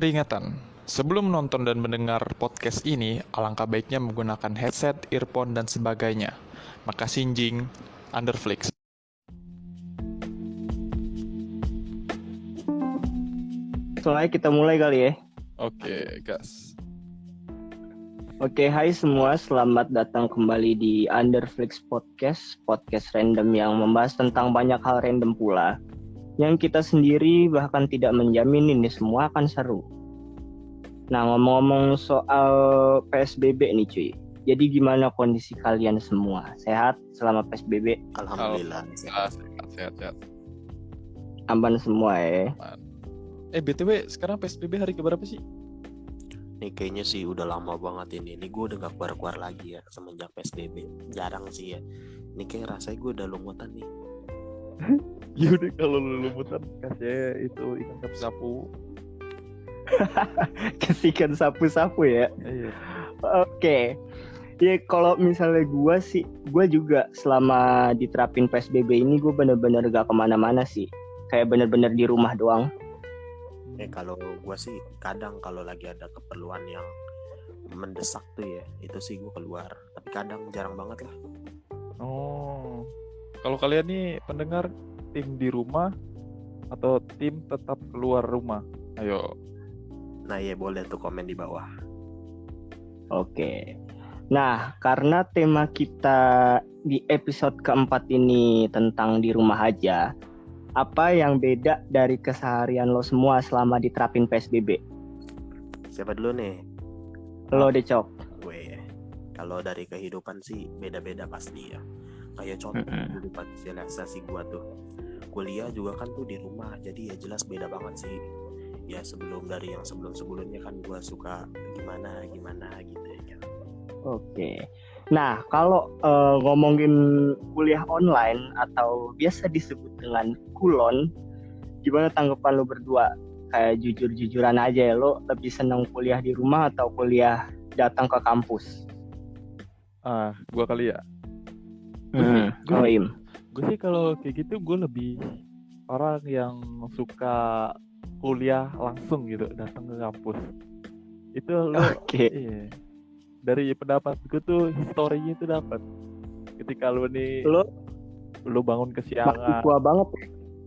Peringatan, sebelum menonton dan mendengar podcast ini, alangkah baiknya menggunakan headset, earphone, dan sebagainya. Makasih Jing, Underflix. Soalnya kita mulai kali ya. Oke, gas. Oke, hai semua, selamat datang kembali di Underflix Podcast, podcast random yang membahas tentang banyak hal random pula. Yang kita sendiri bahkan tidak menjamin ini semua akan seru. Nah, ngomong-ngomong soal PSBB nih cuy. Jadi gimana kondisi kalian semua? Sehat selama PSBB? Alhamdulillah. Sehat. Aman semua ya? BTW, sekarang PSBB hari keberapa sih? Nih kayaknya sih udah lama banget ini. Ini gue udah gak keluar-keluar lagi ya semenjak PSBB. Jarang sih ya. Ini kayak rasanya gue udah lumutan nih. Yaudah kalau lu lumutan, kasih itu ikan sapu-sapu. Kesikan sapu-sapu ya? Iya. Oke. Ya kalau misalnya gue juga selama diterapin PSBB ini gue bener-bener gak kemana-mana sih. Kayak bener-bener di rumah doang. Kalau gue sih kadang kalau lagi ada keperluan yang mendesak tuh ya, itu sih gue keluar. Tapi kadang jarang banget lah. Oh, kalau kalian nih pendengar, tim di rumah atau tim tetap keluar rumah? Ayo. Nah ya boleh tuh komen di bawah. Oke. Nah, karena tema kita di episode keempat ini tentang di rumah aja, apa yang beda dari keseharian lo semua selama diterapin PSBB? Siapa dulu nih? Lo deh, Cok. Gue. Kalau dari kehidupan sih beda-beda pasti ya. Kayak contoh kehidupan sosialisasi gue tuh. Kuliah juga kan tuh di rumah, jadi ya jelas beda banget sih. Ya dari yang sebelum-sebelumnya kan gue suka gimana gitu ya kan. Oke. Nah, kalau ngomongin kuliah online atau biasa disebut dengan kulon, gimana tanggapan lo berdua? Kayak jujur-jujuran aja ya, lo lebih seneng kuliah di rumah atau kuliah datang ke kampus? Gua kali ya. Gue sih kalau kayak gitu gue lebih orang yang suka kuliah langsung gitu, datang ke kampus. Itu lo. Oke. Iya. Dari pendapat gue tuh historinya itu dapat. Ketika lo nih lo bangun kesiangan. Mahasiswa banget.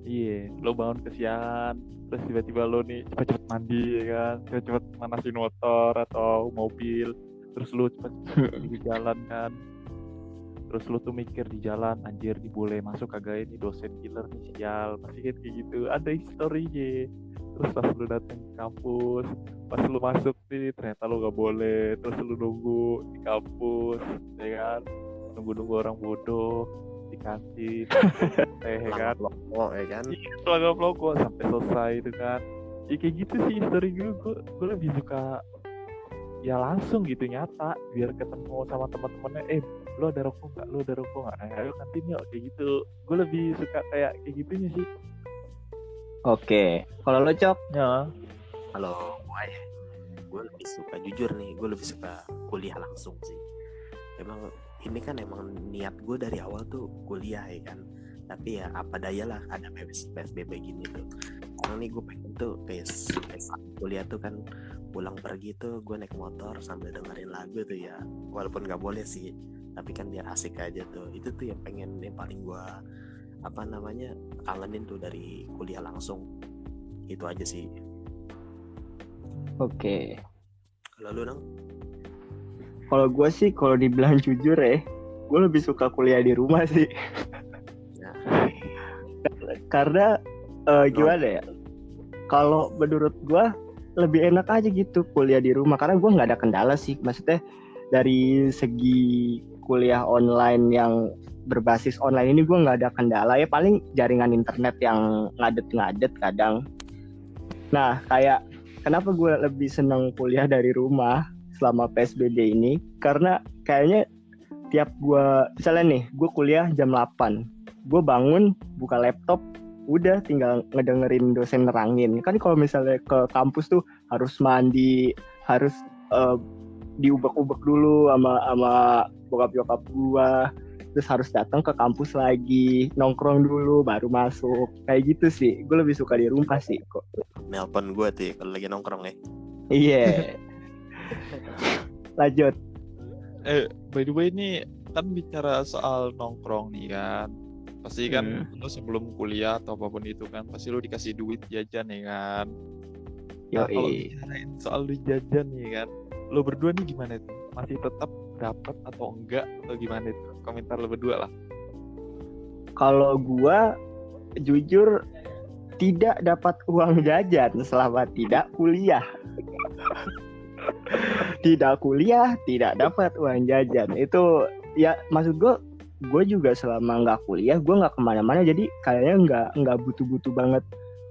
Iya, lo bangun kesiangan, terus tiba-tiba lo nih cepet-cepet mandi ya kan, cepet-cepet manasin motor atau mobil, terus lo cepet di jalan kan. Terus lu tuh mikir di jalan, anjir boleh masuk kagak ini dosen killer nih, sial, pasti kayak gitu, ada historinya. Terus pas lu datang ke kampus, pas lu masuk nih ternyata lu gak boleh, terus lu nunggu di kampus, ya kan, nunggu orang bodoh di kantin, ya kan, ya kan, pelanggan peloko sampai selesai itu kan. Ya kayak gitu sih histori gue lebih suka ya langsung gitu, nyata, biar ketemu sama teman-temannya, lo ada rokok nggak? Ayo kantin yuk, kayak gitu. Gue lebih suka kayak gitunya sih. Oke, kalau lo, Cok? Ya. Kalau gue lebih suka, jujur nih, gue lebih suka kuliah langsung sih. Emang ini kan emang niat gue dari awal tuh kuliah ya kan. Tapi ya apa daya lah, ada PSBB gini tuh. Sekarang nih gue pengen tuh kayak kuliah tuh kan, pulang pergi tuh gue naik motor sambil dengerin lagu tuh ya. Walaupun gak boleh sih, tapi kan biar asik aja tuh. Itu tuh yang paling gue kangenin tuh dari kuliah langsung. Itu aja sih. Oke. Kalau lu Nang? Kalau gue sih, kalau dibilang jujur ya, gue lebih suka kuliah di rumah sih. Nah. Karena gimana ya, kalau menurut gue lebih enak aja gitu kuliah di rumah, karena gue nggak ada kendala sih. Maksudnya dari segi kuliah online yang berbasis online ini gue nggak ada kendala ya, paling jaringan internet yang ngadet kadang. Nah, kayak kenapa gue lebih seneng kuliah dari rumah selama PSBB ini, karena kayaknya tiap gue misalnya nih, gue kuliah jam 8, gue bangun buka laptop, udah tinggal ngedengerin dosen nerangin. Kan kalau misalnya ke kampus tuh harus mandi, harus diubek-ubek dulu sama bokap-bokap gua, terus harus datang ke kampus lagi, nongkrong dulu baru masuk. Kayak gitu sih. Gue lebih suka di rumah sih kok. Nelpon gue tuh ya, kalau lagi nongkrong ya. Iya. Lanjut. By the way ini kan bicara soal nongkrong nih kan. Pasti kan lu sebelum kuliah atau apapun itu kan pasti lu dikasih duit jajan ya kan. Nah, kalau bicarain soal duit jajan nih kan, lu berdua nih gimana tuh? Masih tetap dapat atau enggak atau gimana itu? Komentar lu berdua lah. Kalau gua jujur tidak dapat uang jajan selama tidak kuliah. Tidak kuliah, tidak dapat uang jajan. Itu ya maksud gue juga selama nggak kuliah, gue nggak kemana-mana. Jadi kayaknya nggak butuh-butuh banget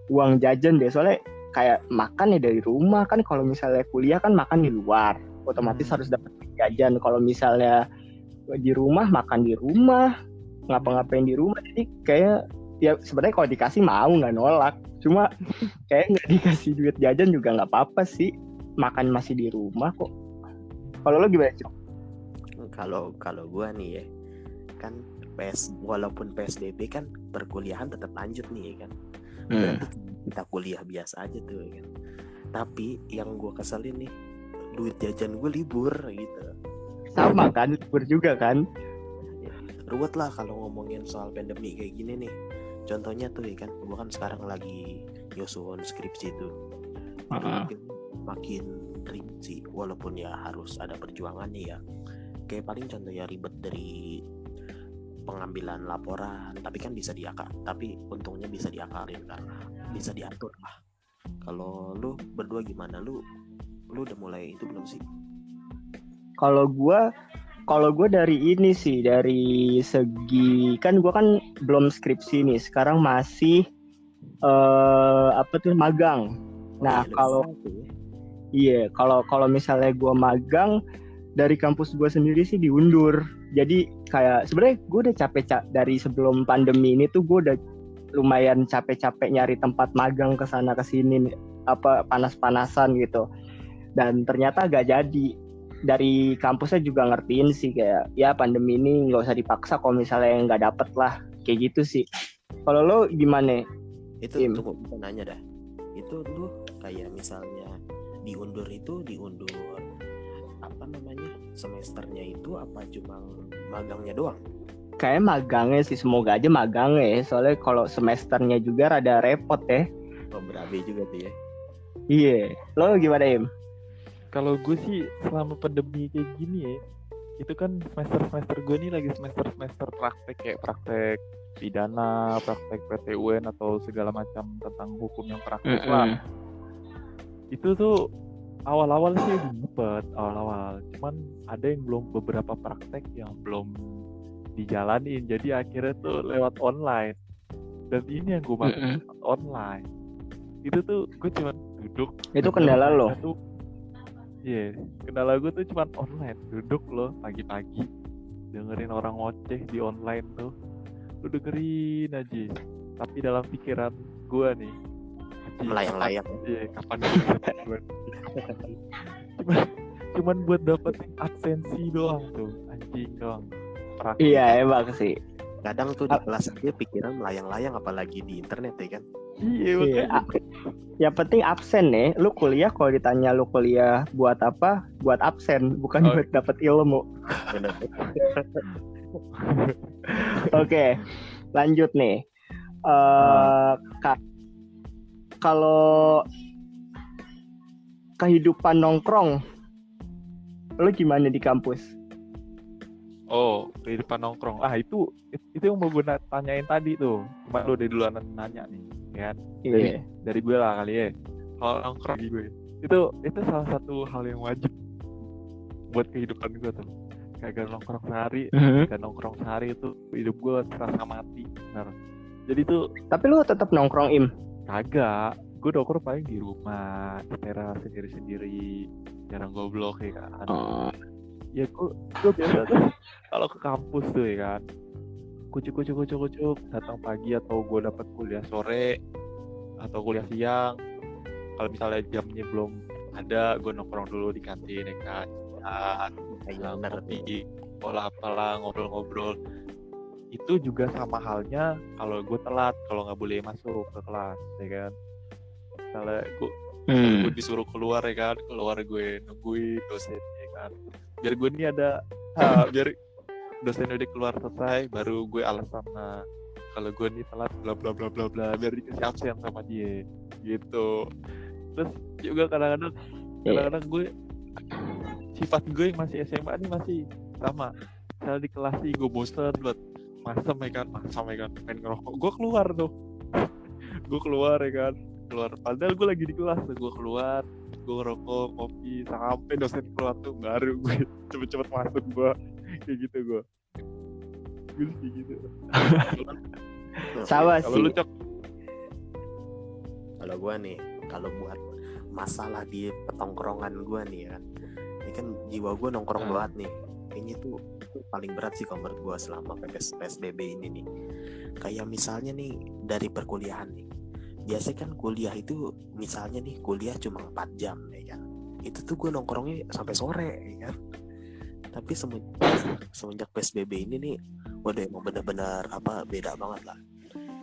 uang jajan deh. Soalnya kayak makan ya dari rumah kan. Kalau misalnya kuliah kan makan di luar, otomatis harus dapat jajan. Kalau misalnya di rumah makan di rumah, ngapa-ngapain di rumah. Jadi kayak ya sebenarnya kalau dikasih mau nggak nolak. Cuma kayak nggak dikasih duit jajan juga nggak apa-apa sih. Makan masih di rumah kok. Kalau lo gimana, Cok? Kalau gue nih ya, kan walaupun PSBB kan perkuliahan tetap lanjut nih ya kan. Berarti kita kuliah biasa aja tuh ya kan. Tapi yang gue keselin nih, duit jajan gue libur gitu. Sama kan, libur juga kan. Ruwet lah kalau ngomongin soal pandemi kayak gini nih. Contohnya tuh ya kan, gue kan sekarang lagi nyusun skripsi tuh. Makin ribet sih, walaupun ya harus ada perjuangannya ya. Kayak paling contohnya ribet dari pengambilan laporan, tapi kan bisa tapi untungnya bisa diakalin karena bisa diatur lah. Kalau lu berdua gimana? Lu udah mulai itu belum sih? Kalau gue dari ini sih, dari segi kan gue kan belum skripsi nih, sekarang masih magang. Nah kalau misalnya gue magang dari kampus gue sendiri sih diundur. Jadi kayak sebenarnya gue udah capek dari sebelum pandemi ini tuh gue udah lumayan capek-capek nyari tempat magang ke sana ke sini panas-panasan gitu. Dan ternyata gak jadi. Dari kampusnya juga ngertiin sih kayak ya pandemi ini nggak usah dipaksa kalau misalnya nggak dapet lah kayak gitu sih. Kalau lo gimana? Itu tunggu bisa nanya dah. Itu lu kayak misalnya diundur apa namanya semesternya itu apa cuma magangnya doang? Kayak magangnya sih, semoga aja magangnya ya. Soalnya kalau semesternya juga rada repot ya. Berabe juga tuh ya. Iya. Lo gimana Im? Kalau gue sih selama pandemi kayak gini ya, itu kan semester gue nih lagi semester praktek kayak praktek pidana, praktek PT-UN atau segala macam tentang hukum yang praktek lah. Itu tuh awal-awal sih ribet awal-awal, cuman ada yang beberapa praktek yang belum dijalanin, jadi akhirnya tuh lewat online. Dan ini yang gue maksud online, itu tuh gue cuman duduk. Itu kendala lo? Iya, kendala gue tuh cuman online, duduk lo pagi-pagi dengerin orang ngoceh di online tuh, lu dengerin aja. Tapi dalam pikiran gue nih, melayang-layang. Iya, kapan gue cuman buat dapetin absensi doang tuh, anjing doang. Iya emang sih. Kadang tuh di kelas aja pikiran melayang-layang, apalagi di internet ya kan. Iya. Yang penting absen nih. Lu kuliah kalau ditanya lu kuliah buat apa? Buat absen, bukan buat dapet ilmu. Oke, lanjut nih. Kalau kehidupan nongkrong, lu gimana di kampus? Oh, kehidupan nongkrong. Itu yang mau gue tanyain tadi tuh. Cuma lu udah duluan nanya nih, kan? Dari gue lah kali ya. Kalau nongkrong di gue, itu salah satu hal yang wajib buat kehidupan gue tuh. Kagak nongkrong sehari, itu hidup gue terasa mati. Benar. Jadi tuh. Tapi lu tetap nongkrong Im? Kagak. Gue nongkrong paling di rumah, di teras sendiri-sendiri, jarang goblok ya kan. Ya gue biasa tuh kalau ke kampus tuh ya kan, kucuk datang pagi atau gue dapat kuliah sore atau kuliah siang. Kalau misalnya jamnya belum ada, gue nongkrong dulu di kantin ya kan, ngopi sekolah apalah ngobrol-ngobrol. Itu juga sama halnya kalau gue telat, kalau nggak boleh masuk ke kelas, ya kan. Kalau gue disuruh keluar ya kan, keluar gue nungguin dosen ya kan. Biar gue ini ada, biar dosen udah keluar selesai, baru gue alasan kalau gue nih telat bla bla bla bla bla, biar dikasih absen sama dia, gitu. Terus juga kadang-kadang gue sifat gue yang masih SMA nih masih sama. Misalnya di kelas sih gue bosen buat masam ya kan, main ngerokok, gue keluar tuh. Gue keluar ya kan, padahal gue lagi di kelas tuh, gue keluar, gue ngerokok, kopi, sampai dosen keluar tuh baru gue cepet-cepet masuk. Gue kayak gitu, gue sih gitu. Sama Kalau sih. lu Cok? Kalau gue nih, kalau buat masalah di petongkrongan gue nih ya kan, ini kan jiwa gue nongkrong banget nih. Kayaknya itu paling berat sih kalau menurut gue selama PSBB ini nih. Kayak misalnya nih dari perkuliahan nih, biasanya kan kuliah itu misalnya nih kuliah cuma 4 jam ya kan, itu tuh gue nongkrongnya sampai sore ya kan. Tapi semenjak PSBB ini nih, waduh emang bener-bener beda banget lah.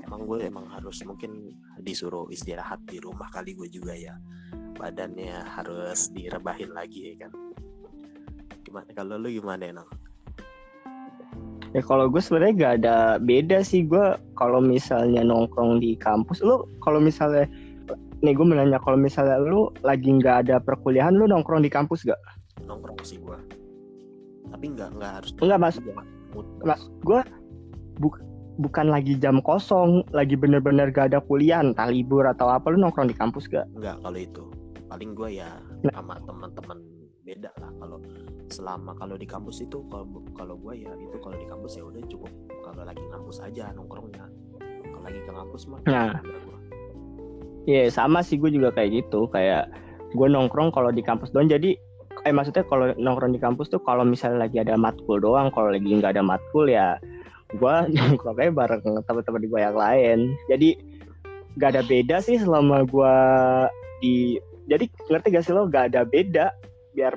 Emang gue harus mungkin disuruh istirahat di rumah kali gue juga ya, badannya harus direbahin lagi ya kan. Gimana kalau lu gimana Nang? Ya kalau gue sebenarnya gak ada beda sih. Gue kalau misalnya nongkrong di kampus, lu kalau misalnya nih gue menanya, kalau misalnya lu lagi nggak ada perkuliahan, lu nongkrong di kampus gak? Nongkrong sih gue, tapi nggak harus. Enggak mas gue bukan lagi jam kosong, lagi bener-bener gak ada kuliah, entah libur atau apa, lu nongkrong di kampus gak? Enggak, kalau itu paling gue ya sama teman-teman beda lah. Kalau di kampus itu, kalau gue ya itu kalau di kampus ya udah cukup, kalau lagi ngampus aja nongkrongnya. Kalau lagi ke kampus mah Iya sama sih, gue juga kayak gitu. Kayak gue nongkrong kalau di kampus doang. Jadi maksudnya kalau nongkrong di kampus tuh kalau misalnya lagi ada matkul doang. Kalau lagi nggak ada matkul ya gue nongkrongnya bareng teman-teman gue yang lain. Jadi nggak ada beda sih selama gue jadi ngerti gak sih lo, nggak ada beda. Biar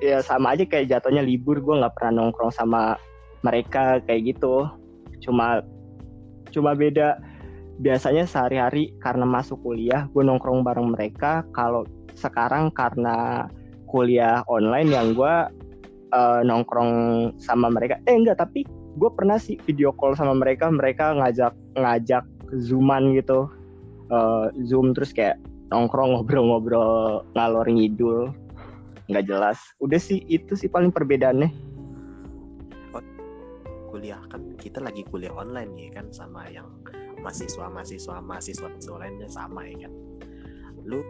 ya sama aja kayak jatuhnya libur, gue nggak pernah nongkrong sama mereka kayak gitu. Cuma beda biasanya sehari-hari karena masuk kuliah gue nongkrong bareng mereka. Kalau sekarang karena kuliah online yang gue nongkrong sama mereka. Enggak, tapi gue pernah sih video call sama mereka ngajak zooman gitu, zoom, terus kayak nongkrong ngobrol-ngobrol ngalor ngidul nggak jelas. Udah sih itu sih paling perbedaannya. Kuliah kan kita lagi kuliah online ya kan, sama yang mahasiswa lainnya sama ya kan. Lu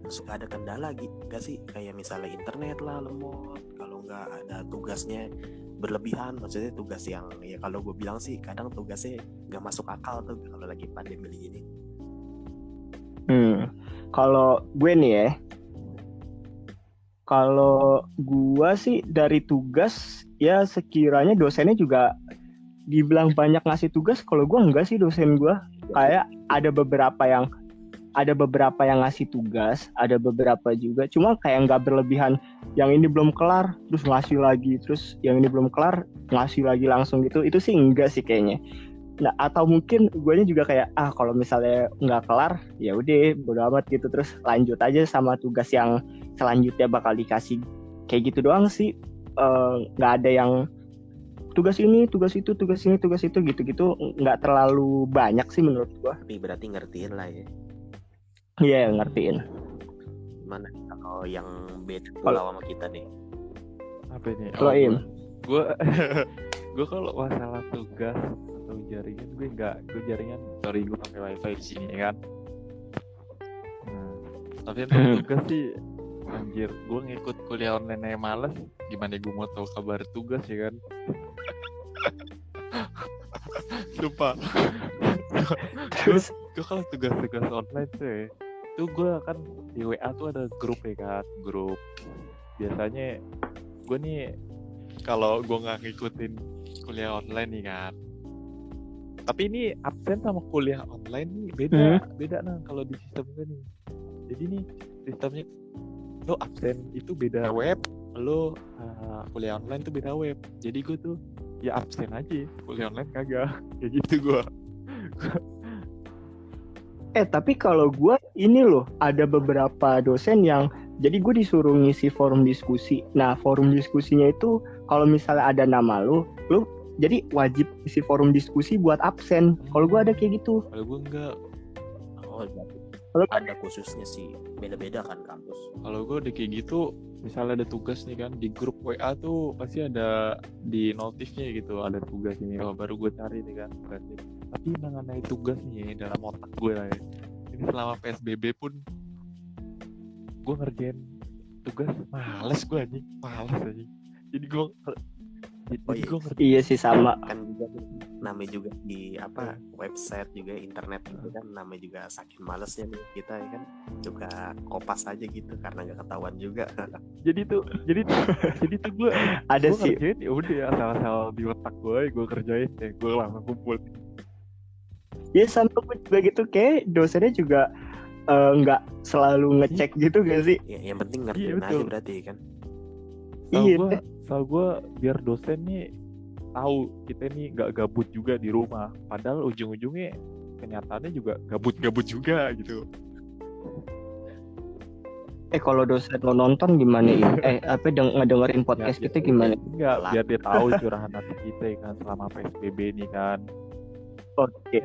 suka ada kendala gitu gak sih, kayak misalnya internet lah lemot, kalau nggak ada tugasnya berlebihan, maksudnya tugas yang ya kalau gue bilang sih kadang tugasnya nggak masuk akal tuh kalau lagi pandemi gini. Kalau gue nih ya, kalau gue sih dari tugas ya sekiranya dosennya juga dibilang banyak ngasih tugas. Kalau gue enggak sih, dosen gue kayak ada beberapa yang ngasih tugas, ada beberapa juga cuma kayak nggak berlebihan, yang ini belum kelar terus ngasih lagi, terus yang ini belum kelar ngasih lagi langsung gitu. Itu sih enggak sih kayaknya. Nah, atau mungkin guanya juga kayak kalau misalnya nggak kelar ya udah bodo amat gitu, terus lanjut aja sama tugas yang selanjutnya bakal dikasih. Kayak gitu doang sih. Nggak ada yang tugas ini, tugas itu, tugas ini, tugas itu gitu-gitu, nggak terlalu banyak sih menurut gua. Tapi berarti ngertiin lah ya. Iya, ngertiin. Gimana kalau yang beda kalau sama kita nih? Apa ini? Gue kalau masalah tugas atau jaringan gue jaringan, sorry gue pakai wifi di sini ya kan. Tapi untuk tugas sih anjir, gue ngikut kuliah online aja males, gimana gue mau tahu kabar tugas ya kan. Sumpah. Gue kalau tugas-tugas online tuh gue kan di WA tuh ada grup ya kan, grup. Biasanya gue nih kalau gue nggak ngikutin kuliah online nih kan, tapi ini absen sama kuliah online nih beda nah kalau di sistem gue nih. Jadi nih sistemnya lo absen itu beda web, lo kuliah online tuh beda web. Jadi gue tuh ya absen aja, kuliah online kagak. Kayak gitu gue. Tapi kalau gue ini loh, ada beberapa dosen yang jadi gue disuruh ngisi forum diskusi. Nah, forum diskusinya itu kalau misalnya ada nama lu jadi wajib isi forum diskusi buat absen. Kalau gue ada kayak gitu. Kalau gue enggak. Oh, berarti Kalau ada khususnya sih, beda-beda kan kampus. Kalau gue udah kayak gitu, misalnya ada tugas nih kan di grup WA tuh pasti ada di notifnya gitu, ada tugas ini. Oh, baru gue cari nih kan tugasnya. Tapi mengenai tugas nih dalam otak gue lah ya. Ini selama PSBB pun gue ngerjain tugas males gue anjing, males anjing. Jadi gue iya sih sama. Kan juga namanya juga di website juga internet gitu kan, namanya juga saking malesnya nih kita ya kan, juga kopas aja gitu karena nggak ketahuan juga. jadi tuh gue Ada gue sih. ngerjain ya udah asal-asal di otak gue kerjain ya, gue langsung kumpul. Ya sama gue juga gitu, kayak dosennya juga nggak selalu ngecek gitu gak sih? Ya, yang penting ngerjain aja berarti kan. Iya. Soal gue biar dosen nih tahu kita nih nggak gabut juga di rumah. Padahal ujung-ujungnya kenyataannya juga gabut juga gitu. Kalau dosen lo nonton gimana ya? Ngedengerin podcast kita gimana? Enggak, biar dia tahu curahan hati kita kan selama PSBB ini kan. Oke.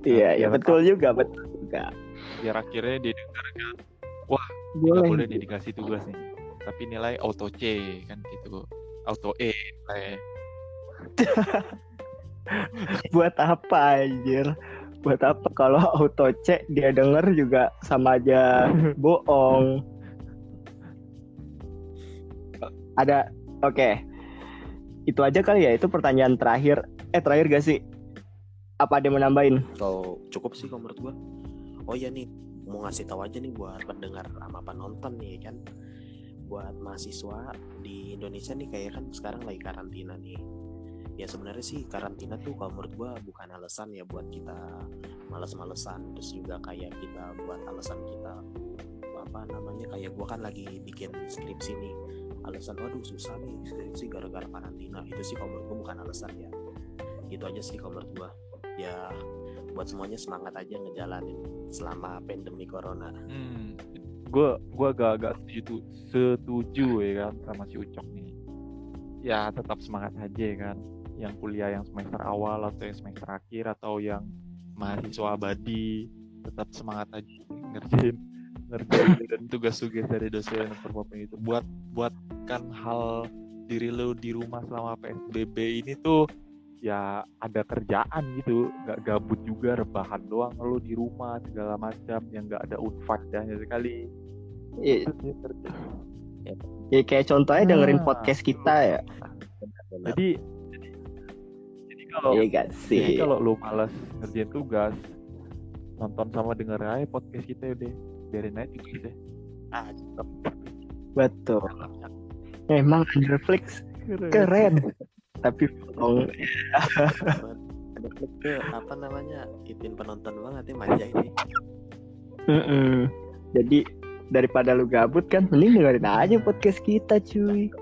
Ya, Iya, betul juga. Biar akhirnya dia dengar kan, wah, Boleh. nggak boleh nih dikasih tugas nih. Tapi nilai auto C kan gitu, auto E nilai. Buat apa anjir? Buat apa kalau auto C dia denger juga sama aja bohong. Ada, oke. Itu aja kali ya, itu pertanyaan terakhir. Terakhir gak sih? Apa ada yang mau nambahin? Kalau cukup sih kalau menurut gua. Oh ya nih, mau ngasih tahu aja nih buat pendengar sama penonton nih kan. Buat mahasiswa di Indonesia nih kayak kan sekarang lagi karantina nih. Ya sebenarnya sih karantina tuh kalau menurut gua bukan alasan ya buat kita males-malesan, terus juga kayak kita buat alasan kita kayak gua kan lagi bikin skripsi nih, alasan waduh susah nih skripsi gara-gara karantina. Itu sih kalau menurut gua bukan alasan ya. Gitu aja sih kalau menurut gua. Ya buat semuanya semangat aja ngejalanin selama pandemi corona. Gue agak setuju ya kan sama si Ucok nih. Ya tetap semangat aja ya kan. Yang kuliah yang semester awal atau yang semester akhir atau yang mahasiswa abadi, tetap semangat aja ngerjain dan tugas-tugas dari dosen perpopeng itu. Buatkan hal diri lo di rumah selama PSBB ini tuh ya ada kerjaan gitu, nggak gabut juga rebahan doang lo di rumah segala macam yang nggak ada unfadahnya sekali. Ya kayak contohnya dengerin podcast kita ya. Jadi kalau lo malas ngerjain tugas, nonton sama denger aja podcast kita udah, biarin aja gitu deh. Betul. Emang Netflix keren. Tapi bohong. Ada ituin penonton banget ya, manja ini. Jadi daripada lu gabut kan, mending dengerin aja podcast kita cuy.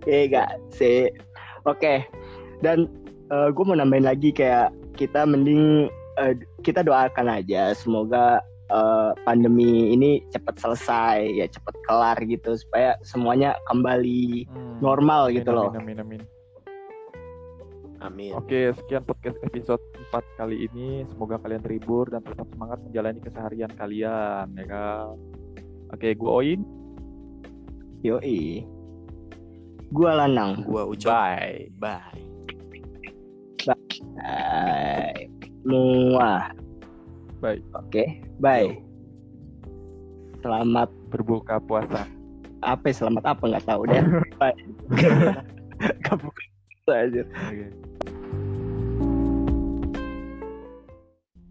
Gak sih. Oke. Dan gue mau nambahin lagi kayak kita mending kita doakan aja semoga pandemi ini cepat selesai ya, cepat kelar gitu supaya semuanya kembali normal gitu loh. Amin. Oke, sekian podcast episode 4 kali ini. Semoga kalian terhibur dan tetap semangat menjalani keseharian kalian, ya kan? Oke, gue Oin. Yoi. Gue Lanang. Gue Ucok. Bye. Bye. Muah. Bye. Oke, bye. Selamat berbuka puasa. Selamat apa nggak tahu deh. Bye. Gak buka aja. Okay.